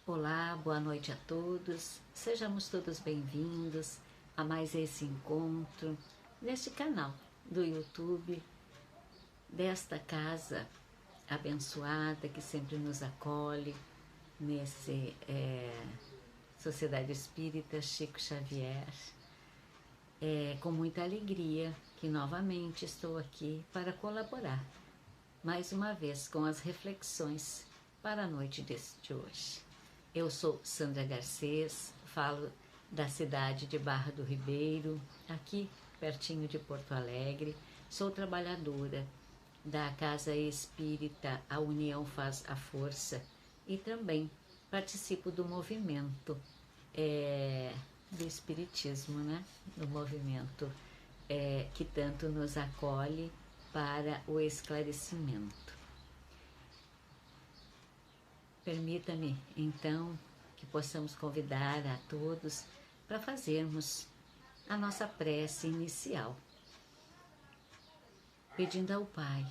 Olá, boa noite a todos. Sejamos todos bem-vindos a mais esse encontro neste canal do YouTube, desta casa abençoada que sempre nos acolhe, nesse Sociedade Espírita Chico Xavier. É com muita alegria que novamente estou aqui para colaborar mais uma vez com as reflexões para a noite de hoje. Eu sou Sandra Garcês, falo da cidade de Barra do Ribeiro, aqui pertinho de Porto Alegre. Sou trabalhadora da Casa Espírita A União Faz a Força e também participo do movimento do Espiritismo, né? Do movimento que tanto nos acolhe para o esclarecimento. Permita-me, então, que possamos convidar a todos para fazermos a nossa prece inicial, pedindo ao Pai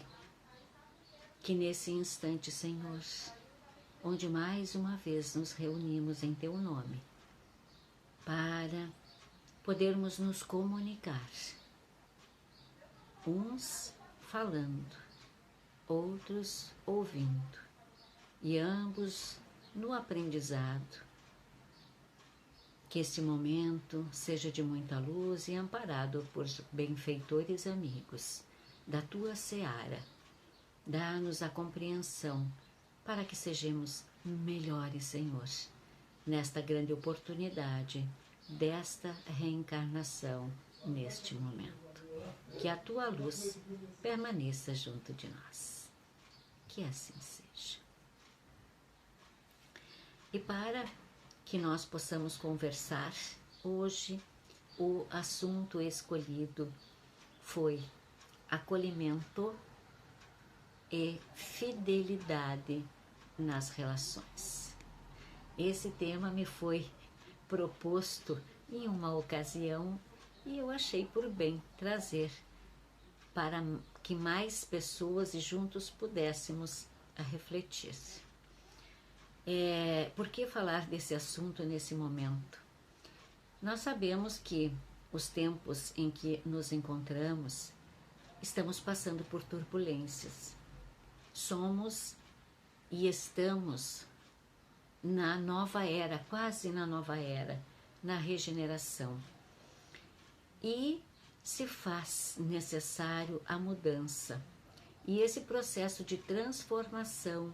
que nesse instante, Senhor, onde mais uma vez nos reunimos em Teu nome, para podermos nos comunicar, uns falando, outros ouvindo, e ambos no aprendizado. Que este momento seja de muita luz e amparado por benfeitores amigos da Tua seara. Dá-nos a compreensão para que sejamos melhores, Senhor, nesta grande oportunidade desta reencarnação neste momento. Que a Tua luz permaneça junto de nós. Que assim seja. E para que nós possamos conversar, hoje o assunto escolhido foi acolhimento e fidelidade nas relações. Esse tema me foi proposto em uma ocasião e eu achei por bem trazer para que mais pessoas e juntos pudéssemos refletir. Por que falar desse assunto nesse momento? Nós sabemos que os tempos em que nos encontramos, estamos passando por turbulências. Somos e estamos na nova era, quase na nova era, na regeneração. E se faz necessário a mudança. E esse processo de transformação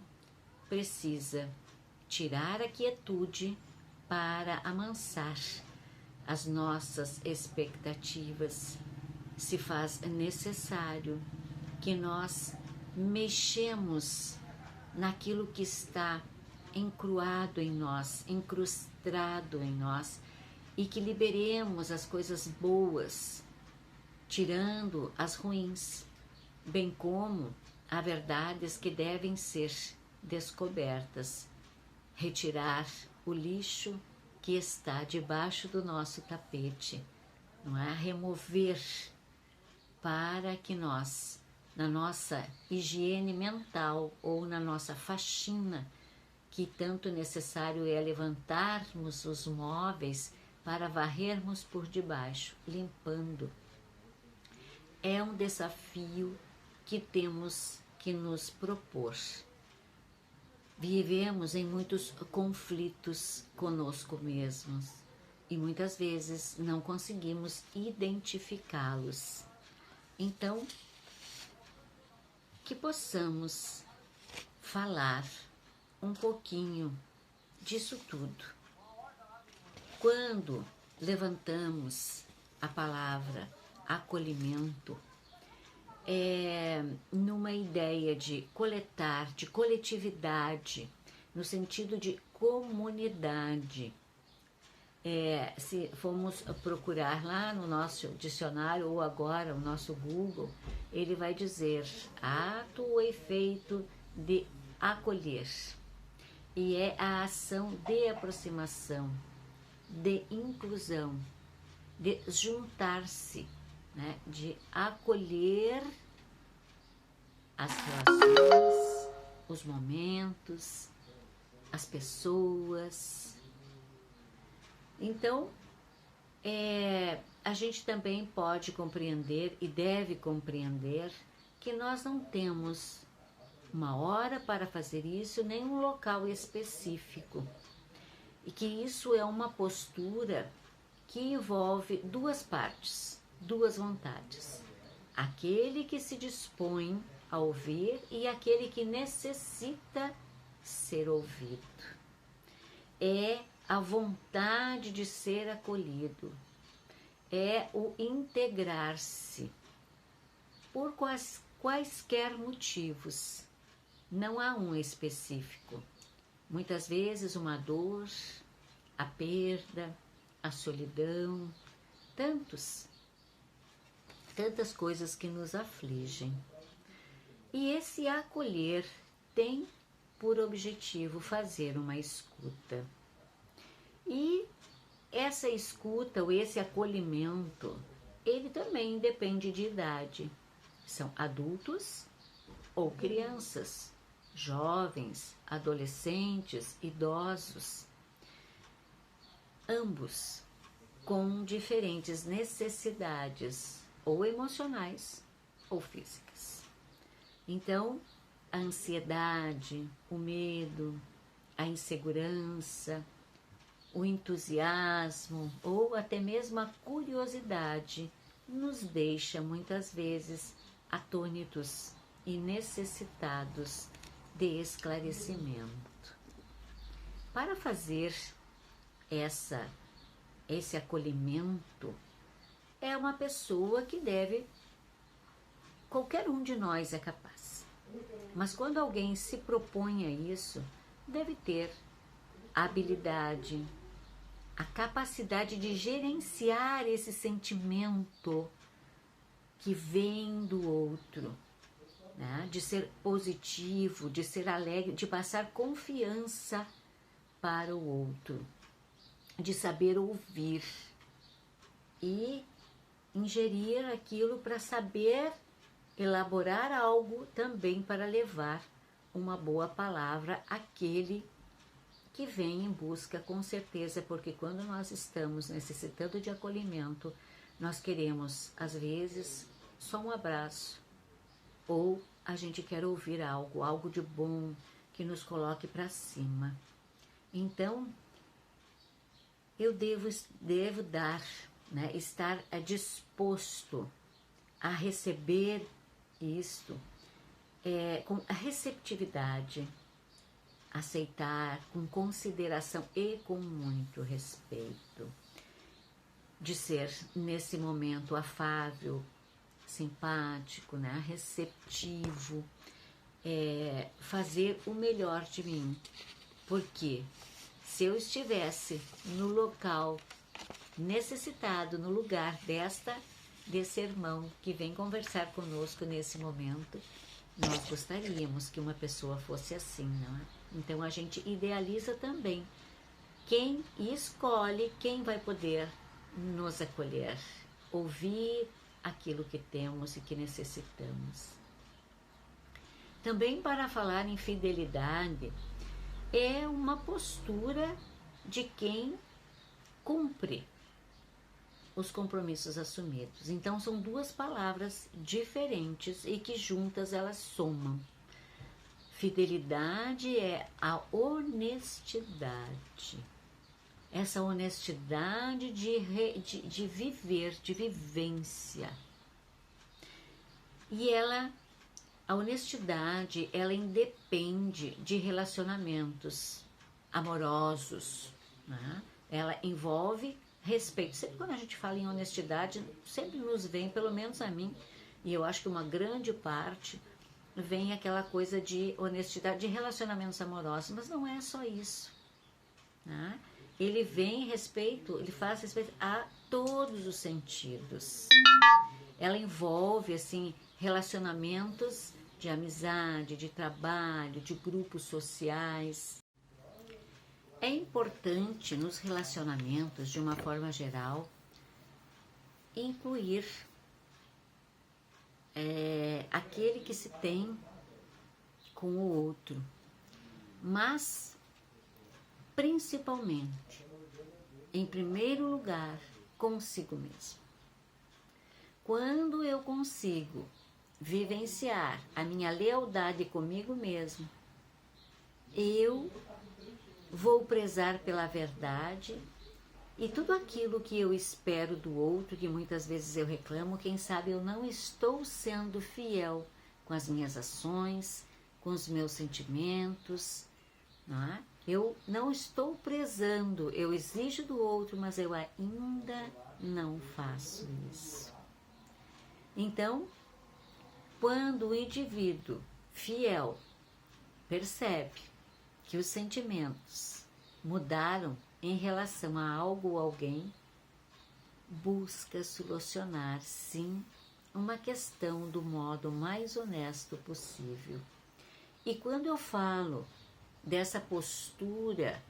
precisa tirar a quietude para amansar as nossas expectativas. Se faz necessário que nós mexemos naquilo que está encruado em nós, incrustado em nós, e que liberemos as coisas boas, tirando as ruins, bem como há verdades que devem ser descobertas. Retirar o lixo que está debaixo do nosso tapete, não é? Remover para que nós, na nossa higiene mental ou na nossa faxina, que tanto necessário é levantarmos os móveis para varrermos por debaixo, limpando. É um desafio que temos que nos propor. Vivemos em muitos conflitos conosco mesmos e muitas vezes não conseguimos identificá-los. Então, que possamos falar um pouquinho disso tudo. Quando levantamos a palavra acolhimento, numa ideia de coletar, de coletividade, no sentido de comunidade. Se formos procurar lá no nosso dicionário ou agora o nosso Google, ele vai dizer ato ou efeito de acolher. E é a ação de aproximação, de inclusão, de juntar-se, né, de acolher as relações, os momentos, as pessoas. Então, a gente também pode compreender e deve compreender que nós não temos uma hora para fazer isso, nem um local específico. E que isso é uma postura que envolve duas partes, duas vontades. Aquele que se dispõe a ouvir e aquele que necessita ser ouvido. É a vontade de ser acolhido, é o integrar-se por quaisquer motivos. Não há um específico. Muitas vezes uma dor, a perda, a solidão, tantas coisas que nos afligem. E esse acolher tem por objetivo fazer uma escuta. E essa escuta ou esse acolhimento, ele também depende de idade. São adultos ou crianças, jovens, adolescentes, idosos, ambos com diferentes necessidades, ou emocionais ou físicas. Então, a ansiedade, o medo, a insegurança, o entusiasmo ou até mesmo a curiosidade nos deixa muitas vezes atônitos e necessitados de esclarecimento. Para fazer esse acolhimento, é uma pessoa que qualquer um de nós é capaz. Mas quando alguém se propõe a isso, deve ter a habilidade, a capacidade de gerenciar esse sentimento que vem do outro, né? De ser positivo, de ser alegre, de passar confiança para o outro, de saber ouvir e ingerir aquilo para saber elaborar algo também para levar uma boa palavra àquele que vem em busca, com certeza, porque quando nós estamos necessitando de acolhimento, nós queremos, às vezes, só um abraço, ou a gente quer ouvir algo de bom, que nos coloque para cima. Então, eu devo dar, né, estar disposto a receber isto com a receptividade, aceitar com consideração e com muito respeito, de ser nesse momento afável, simpático, né, receptivo, fazer o melhor de mim, porque se eu estivesse no local necessitado, no lugar desse irmão que vem conversar conosco nesse momento, nós gostaríamos que uma pessoa fosse assim, não é? Então a gente idealiza também quem escolhe quem vai poder nos acolher, ouvir aquilo que temos e que necessitamos. Também para falar em fidelidade, é uma postura de quem cumpre os compromissos assumidos. Então são duas palavras diferentes e que juntas elas somam. Fidelidade é a honestidade. Essa honestidade de viver, de vivência. E a honestidade, ela independe de relacionamentos amorosos, né? Ela envolve respeito. Sempre quando a gente fala em honestidade, sempre nos vem, pelo menos a mim, e eu acho que uma grande parte, vem aquela coisa de honestidade, de relacionamentos amorosos, mas não é só isso, né? Ele faz respeito a todos os sentidos. Ela envolve, assim, relacionamentos de amizade, de trabalho, de grupos sociais. É importante nos relacionamentos, de uma forma geral, incluir aquele que se tem com o outro. Mas principalmente, em primeiro lugar, consigo mesmo. Quando eu consigo vivenciar a minha lealdade comigo mesmo, eu vou prezar pela verdade e tudo aquilo que eu espero do outro, que muitas vezes eu reclamo, quem sabe eu não estou sendo fiel com as minhas ações, com os meus sentimentos, não é? Eu não estou prezando, eu exijo do outro, mas eu ainda não faço isso. Então, quando o indivíduo fiel percebe que os sentimentos mudaram em relação a algo ou alguém, busca solucionar, sim, uma questão do modo mais honesto possível. E quando eu falo dessa postura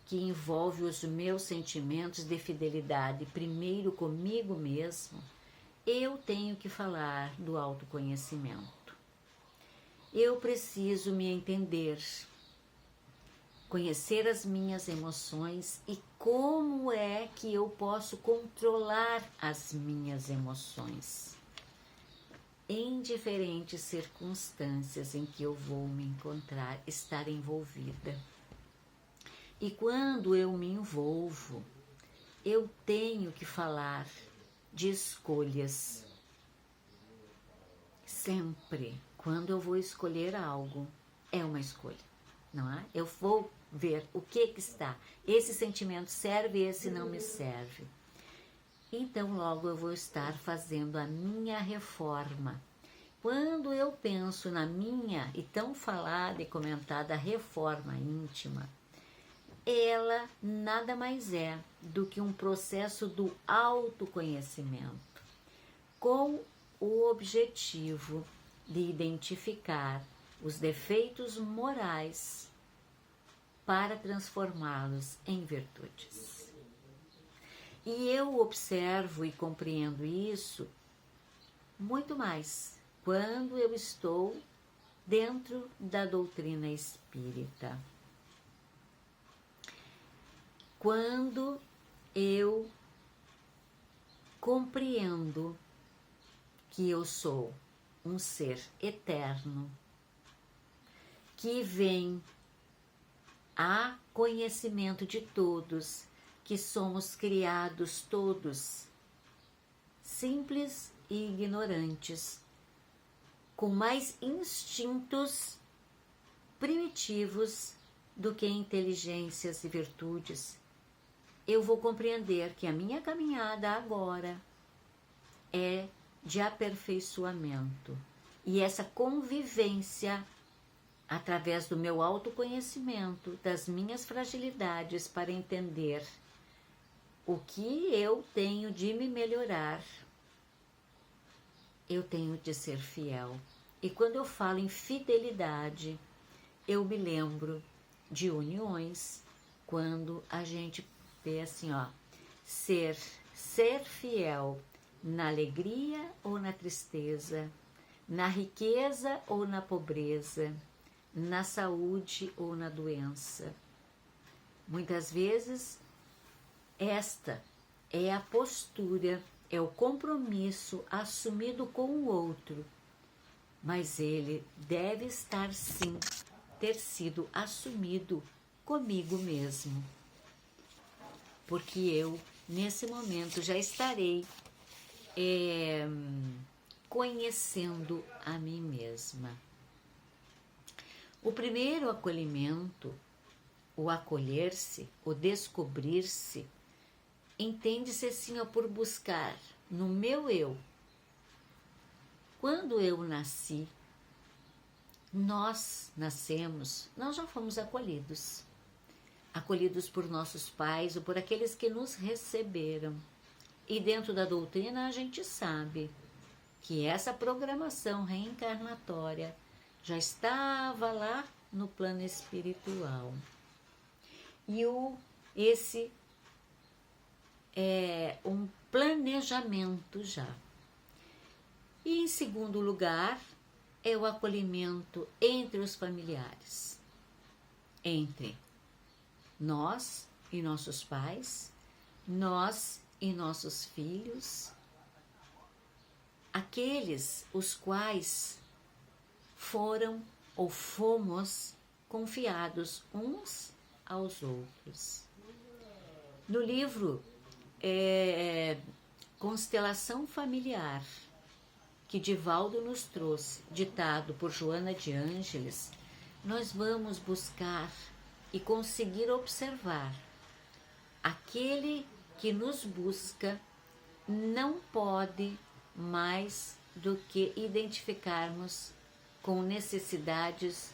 que envolve os meus sentimentos de fidelidade primeiro comigo mesmo, eu tenho que falar do autoconhecimento. Eu preciso me entender, conhecer as minhas emoções e como é que eu posso controlar as minhas emoções em diferentes circunstâncias em que eu vou me encontrar, estar envolvida. E quando eu me envolvo, eu tenho que falar de escolhas. Sempre, quando eu vou escolher algo, é uma escolha, não é? Eu vou ver o que está. Esse sentimento serve, esse não me serve. Então, logo eu vou estar fazendo a minha reforma. Quando eu penso na minha e tão falada e comentada reforma íntima, ela nada mais é do que um processo do autoconhecimento, com o objetivo de identificar os defeitos morais para transformá-los em virtudes. E eu observo e compreendo isso muito mais quando eu estou dentro da doutrina espírita. Quando eu compreendo que eu sou um ser eterno, que vem a conhecimento de todos, que somos criados todos simples e ignorantes, com mais instintos primitivos do que inteligências e virtudes, eu vou compreender que a minha caminhada agora é de aperfeiçoamento. E essa convivência, através do meu autoconhecimento, das minhas fragilidades, para entender o que eu tenho de me melhorar, eu tenho de ser fiel. E quando eu falo em fidelidade, eu me lembro de uniões, quando a gente vê assim, ó, ser fiel na alegria ou na tristeza, na riqueza ou na pobreza, na saúde ou na doença. Muitas vezes, esta é a postura, é o compromisso assumido com o outro, mas ele deve estar sim, ter sido assumido comigo mesmo, porque eu, nesse momento, já estarei conhecendo a mim mesma. O primeiro acolhimento, o acolher-se, o descobrir-se, entende-se assim, ó, por buscar no meu eu. Quando eu nasci, nós nascemos, nós já fomos acolhidos por nossos pais ou por aqueles que nos receberam. E dentro da doutrina a gente sabe que essa programação reencarnatória já estava lá no plano espiritual. E esse é um planejamento já. E em segundo lugar, é o acolhimento entre os familiares, entre Nós e nossos pais, nós e nossos filhos, aqueles os quais foram ou fomos confiados uns aos outros. No livro Constelação Familiar, que Divaldo nos trouxe, ditado por Joana de Ângeles, nós vamos buscar e conseguir observar aquele que nos busca não pode mais do que identificarmos com necessidades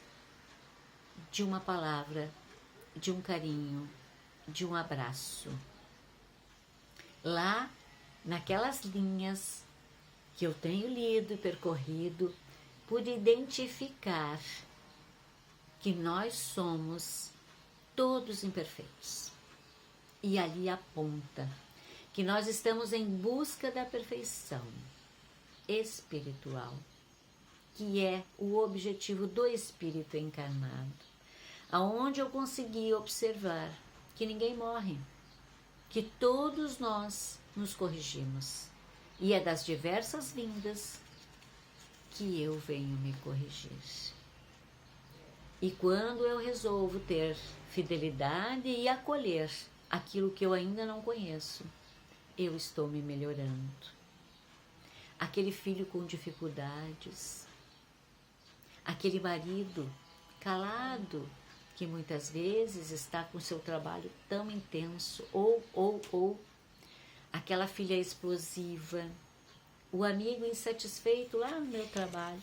de uma palavra, de um carinho, de um abraço. Lá, naquelas linhas que eu tenho lido e percorrido, pude identificar que nós somos todos imperfeitos. E ali aponta que nós estamos em busca da perfeição espiritual, que é o objetivo do espírito encarnado, aonde eu consegui observar que ninguém morre, que todos nós nos corrigimos, e é das diversas vindas que eu venho me corrigir. E quando eu resolvo ter fidelidade e acolher aquilo que eu ainda não conheço, eu estou me melhorando. Aquele filho com dificuldades, aquele marido calado, que muitas vezes está com seu trabalho tão intenso, ou aquela filha explosiva, o amigo insatisfeito lá no meu trabalho,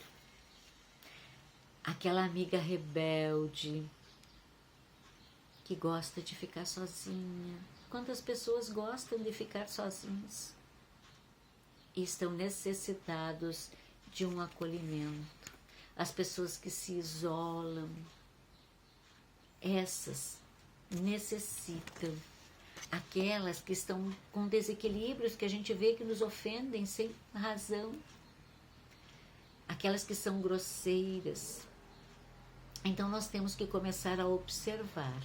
aquela amiga rebelde que gosta de ficar sozinha. Quantas pessoas gostam de ficar sozinhas e estão necessitados de um acolhimento? As pessoas que se isolam, essas necessitam. Aquelas que estão com desequilíbrios que a gente vê que nos ofendem sem razão, aquelas que são grosseiras. Então nós temos que começar a observar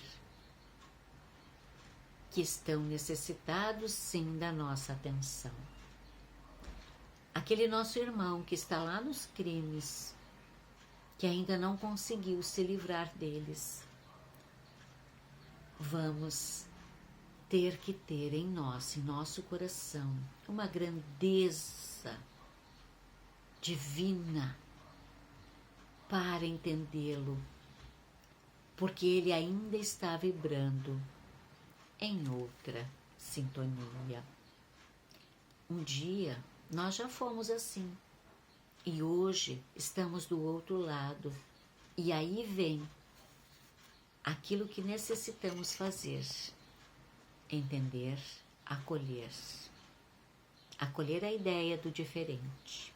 que estão necessitados sim da nossa atenção. Aquele nosso irmão que está lá nos crimes, que ainda não conseguiu se livrar deles, vamos ter que ter em nós, em nosso coração, uma grandeza divina para entendê-lo, porque ele ainda está vibrando em outra sintonia. Um dia nós já fomos assim e hoje estamos do outro lado, e aí vem aquilo que necessitamos fazer: entender, acolher a ideia do diferente.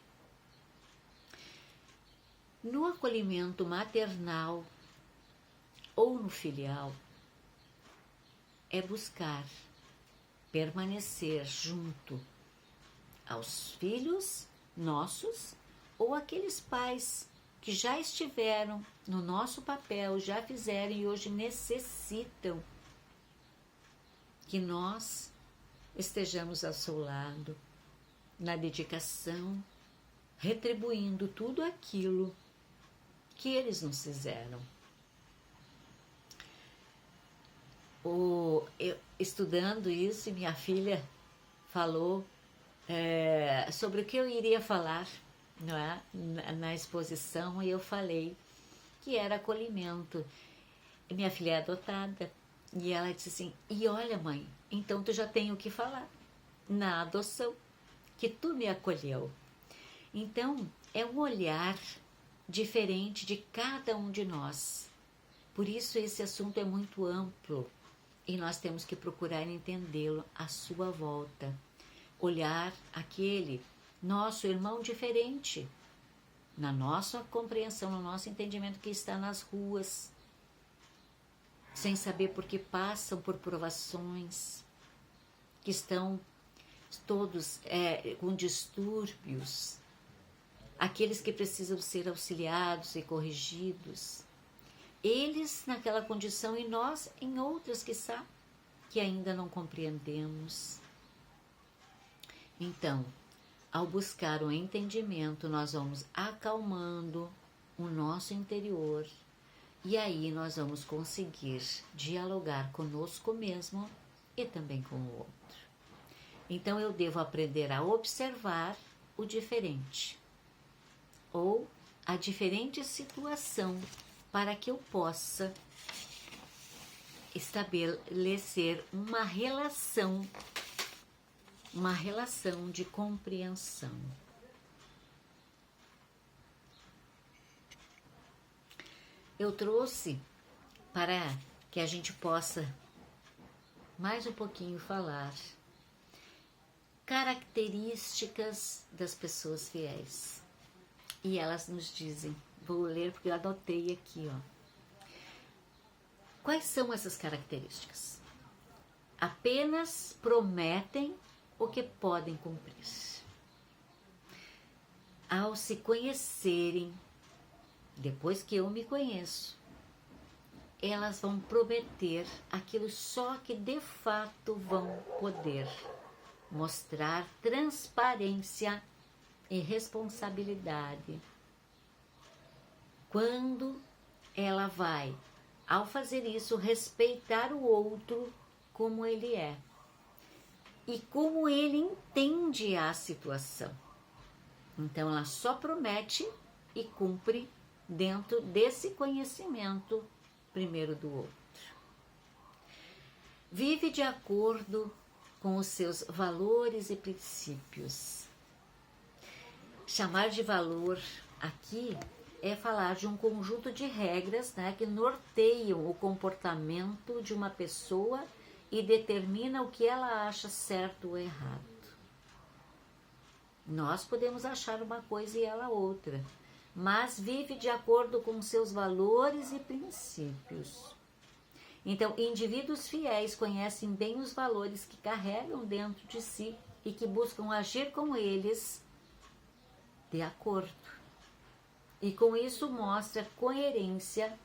No acolhimento maternal ou no filial, é buscar permanecer junto aos filhos nossos ou aqueles pais que já estiveram no nosso papel, já fizeram e hoje necessitam que nós estejamos ao seu lado, na dedicação, retribuindo tudo aquilo que eles nos fizeram. Estudando isso, minha filha falou sobre o que eu iria falar, não é? Na exposição, e eu falei que era acolhimento. Minha filha é adotada, e ela disse assim: e olha, mãe, então tu já tem o que falar na adoção, que tu me acolheu. Então é um olhar diferente de cada um de nós. Por isso esse assunto é muito amplo e nós temos que procurar entendê-lo à sua volta. Olhar aquele nosso irmão diferente, na nossa compreensão, no nosso entendimento, que está nas ruas, sem saber por que passam por provações, que estão todos com distúrbios, aqueles que precisam ser auxiliados e corrigidos, eles naquela condição e nós em outras, quiçá, que ainda não compreendemos. Então, ao buscar o entendimento, nós vamos acalmando o nosso interior e aí nós vamos conseguir dialogar conosco mesmo e também com o outro. Então, eu devo aprender a observar o diferente ou a diferente situação para que eu possa estabelecer uma relação de compreensão. Eu trouxe para que a gente possa mais um pouquinho falar características das pessoas fiéis. E elas nos dizem, vou ler porque eu anotei aqui, ó. Quais são essas características? Apenas prometem o que podem cumprir. Ao se conhecerem, depois que eu me conheço, elas vão prometer aquilo só que de fato vão poder mostrar transparência e responsabilidade. Quando ela vai, ao fazer isso, respeitar o outro como ele é e como ele entende a situação. Então, ela só promete e cumpre dentro desse conhecimento primeiro do outro. Vive de acordo com os seus valores e princípios. Chamar de valor aqui é falar de um conjunto de regras, né, que norteiam o comportamento de uma pessoa e determina o que ela acha certo ou errado. Nós podemos achar uma coisa e ela outra, mas vive de acordo com seus valores e princípios. Então, indivíduos fiéis conhecem bem os valores que carregam dentro de si e que buscam agir com eles de acordo. E com isso mostra coerência,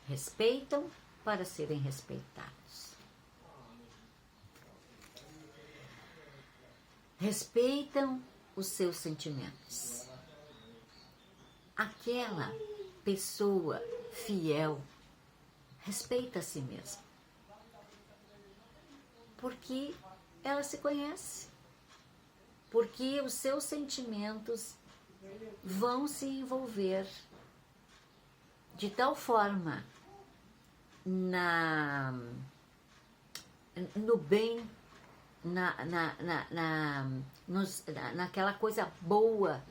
respeitam para serem respeitados. Respeitam os seus sentimentos. Aquela pessoa fiel respeita a si mesma, porque ela se conhece, porque os seus sentimentos vão se envolver de tal forma no bem, naquela coisa boa,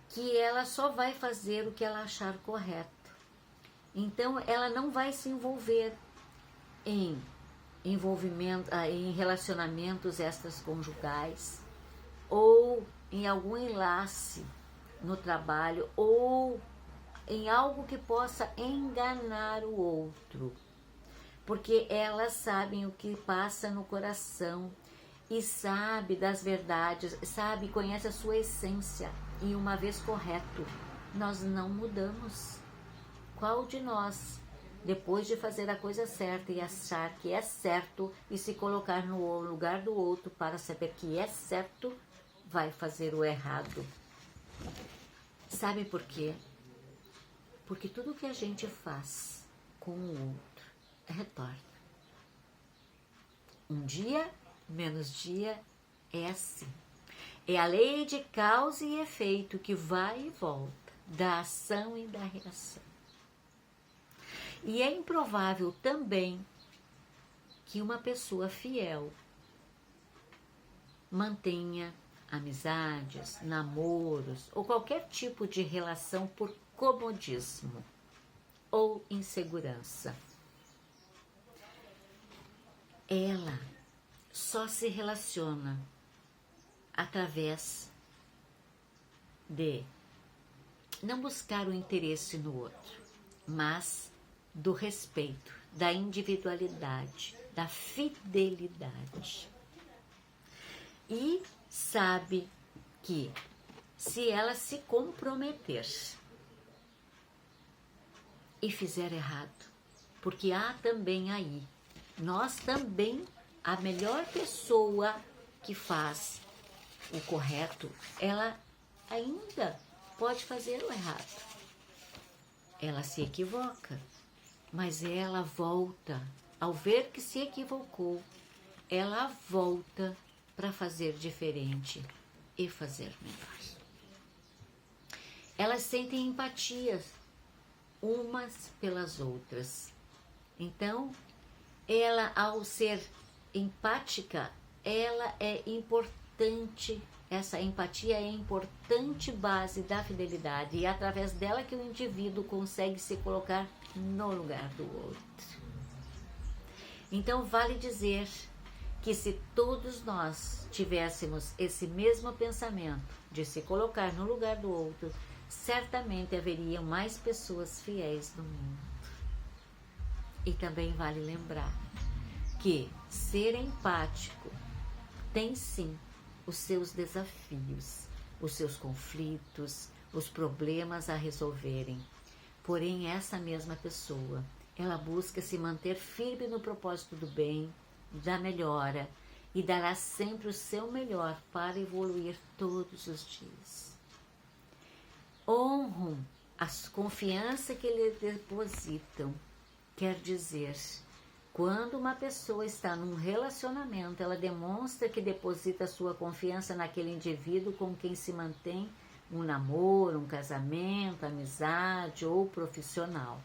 que ela só vai fazer o que ela achar correto. Então, ela não vai se envolver em relacionamentos extraconjugais ou em algum enlace no trabalho ou em algo que possa enganar o outro, porque elas sabem o que passa no coração e sabe das verdades, sabe, conhece a sua essência. E uma vez correto, nós não mudamos. Qual de nós, depois de fazer a coisa certa e achar que é certo e se colocar no lugar do outro para saber que é certo, vai fazer o errado? Sabe por quê? Porque tudo que a gente faz com o outro retorna. Um dia, menos dia, é assim. É a lei de causa e efeito que vai e volta, da ação e da reação. E é improvável também que uma pessoa fiel mantenha amizades, namoros ou qualquer tipo de relação por comodismo ou insegurança. Ela só se relaciona através de não buscar o interesse no outro, mas do respeito, da individualidade, da fidelidade. E sabe que se ela se comprometer e fizer errado, porque há também aí, nós também, a melhor pessoa que faz o correto, ela ainda pode fazer o errado. Ela se equivoca, mas ela volta, ao ver que se equivocou, ela volta para fazer diferente e fazer melhor. Elas sentem empatia umas pelas outras. Então, ela, ao ser empática, ela é importante, essa empatia é a importante base da fidelidade e é através dela que o indivíduo consegue se colocar no lugar do outro. Então, vale dizer que se todos nós tivéssemos esse mesmo pensamento de se colocar no lugar do outro, certamente haveriam mais pessoas fiéis no mundo. E também vale lembrar que ser empático tem sim os seus desafios, os seus conflitos, os problemas a resolverem. Porém, essa mesma pessoa, ela busca se manter firme no propósito do bem, da melhora, e dará sempre o seu melhor para evoluir todos os dias. Honram a confiança que lhe depositam. Quer dizer, quando uma pessoa está num relacionamento, ela demonstra que deposita sua confiança naquele indivíduo com quem se mantém um namoro, um casamento, amizade ou profissional.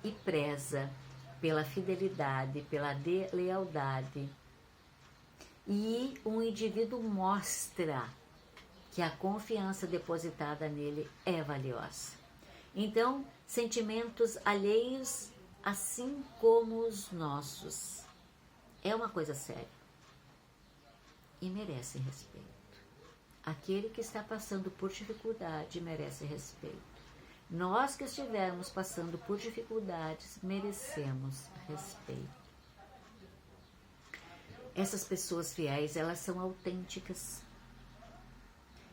E preza pela fidelidade, pela lealdade. E um indivíduo mostra que a confiança depositada nele é valiosa. Então, sentimentos alheios, assim como os nossos, é uma coisa séria e merece respeito. Aquele que está passando por dificuldade merece respeito. Nós que estivermos passando por dificuldades merecemos respeito. Essas pessoas fiéis, elas são autênticas.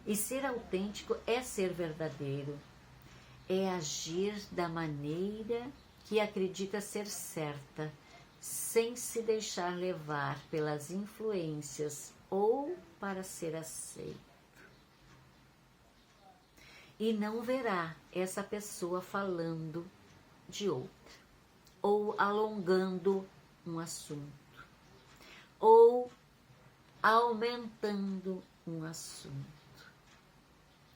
E ser autêntico é ser verdadeiro, é agir da maneira que acredita ser certa, sem se deixar levar pelas influências ou para ser aceito. E não verá essa pessoa falando de outra, ou alongando um assunto, ou aumentando um assunto.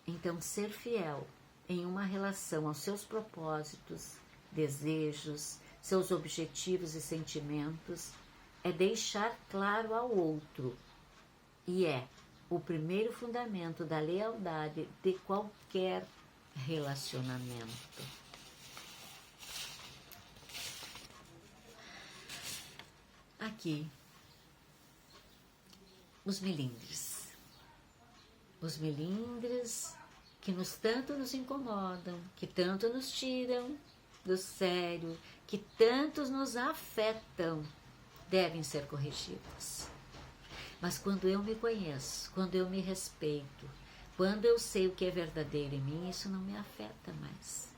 Então, ser fiel em uma relação aos seus propósitos, desejos, seus objetivos e sentimentos é deixar claro ao outro e é o primeiro fundamento da lealdade de qualquer relacionamento. Aqui, os melindres. Os melindres que tanto nos incomodam, que tanto nos tiram do sério, que tantos nos afetam, devem ser corrigidos. Mas quando eu me conheço, quando eu me respeito, quando eu sei o que é verdadeiro em mim, isso não me afeta mais.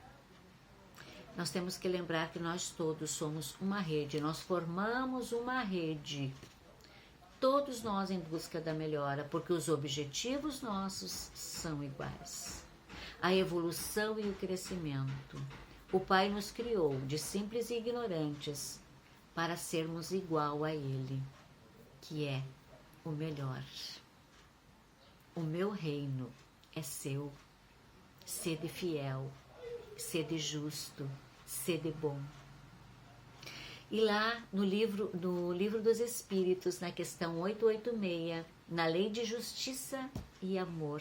Nós temos que lembrar que nós todos somos uma rede, nós formamos uma rede. Todos nós em busca da melhora, porque os objetivos nossos são iguais. A evolução e o crescimento. O Pai nos criou de simples e ignorantes para sermos igual a Ele, que é o melhor. O meu reino é seu. Sede fiel, sede justo, sede bom. E lá no livro dos Espíritos, na questão 886, na lei de justiça e amor,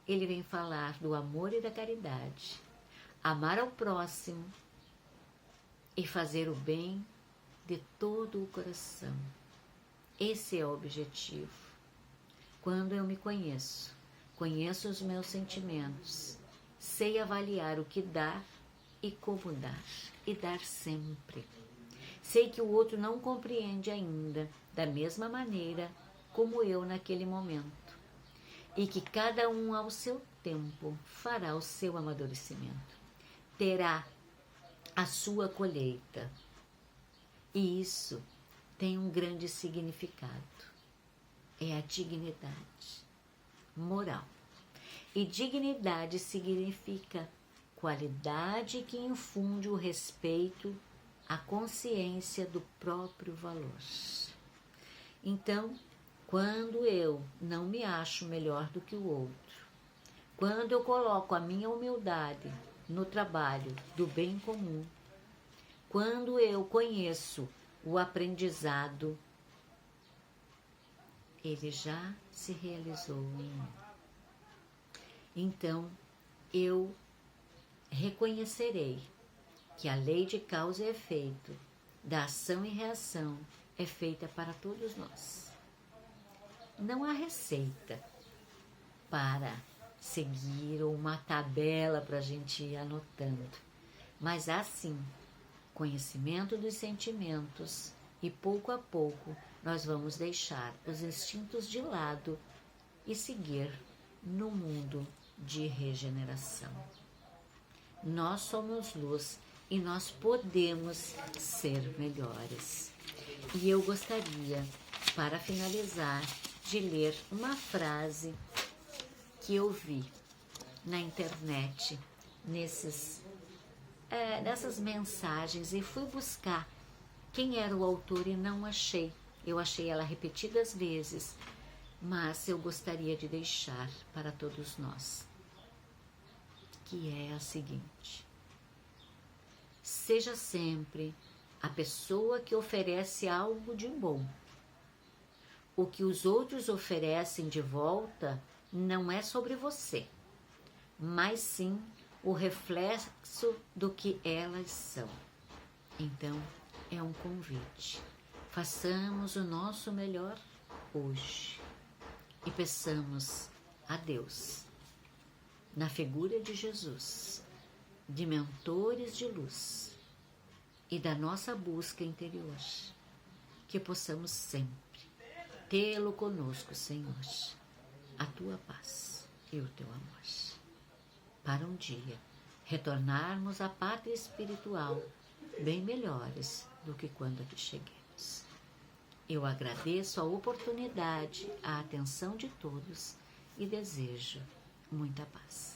ele vem falar do amor e da caridade. Amar ao próximo e fazer o bem de todo o coração. Esse é o objetivo. Quando eu me conheço, conheço os meus sentimentos, sei avaliar o que dar e como dar, e dar sempre. Sei que o outro não compreende ainda da mesma maneira como eu naquele momento, e que cada um ao seu tempo fará o seu amadurecimento. terá a sua colheita. E isso tem um grande significado. É a dignidade moral. E dignidade significa qualidade que infunde o respeito, a consciência do próprio valor. Então, quando eu não me acho melhor do que o outro, quando eu coloco a minha humildade no trabalho do bem comum, quando eu conheço o aprendizado, ele já se realizou em mim. Então, eu reconhecerei que a lei de causa e efeito, da ação e reação, é feita para todos nós. Não há receita para seguir ou uma tabela para a gente ir anotando, mas há sim conhecimento dos sentimentos e pouco a pouco nós vamos deixar os instintos de lado e seguir no mundo de regeneração. Nós somos luz e nós podemos ser melhores. E eu gostaria, para finalizar, de ler uma frase que eu vi na internet, nessas mensagens, e fui buscar quem era o autor e não achei. Eu achei ela repetidas vezes, mas eu gostaria de deixar para todos nós, que é a seguinte: seja sempre a pessoa que oferece algo de bom. O que os outros oferecem de volta não é sobre você, mas sim o reflexo do que elas são. Então, é um convite. Façamos o nosso melhor hoje e peçamos a Deus, na figura de Jesus, de mentores de luz e da nossa busca interior, que possamos sempre tê-lo conosco, Senhor, a tua paz e o teu amor, para um dia retornarmos à pátria espiritual bem melhores do que quando aqui cheguemos. Eu agradeço a oportunidade, a atenção de todos e desejo muita paz.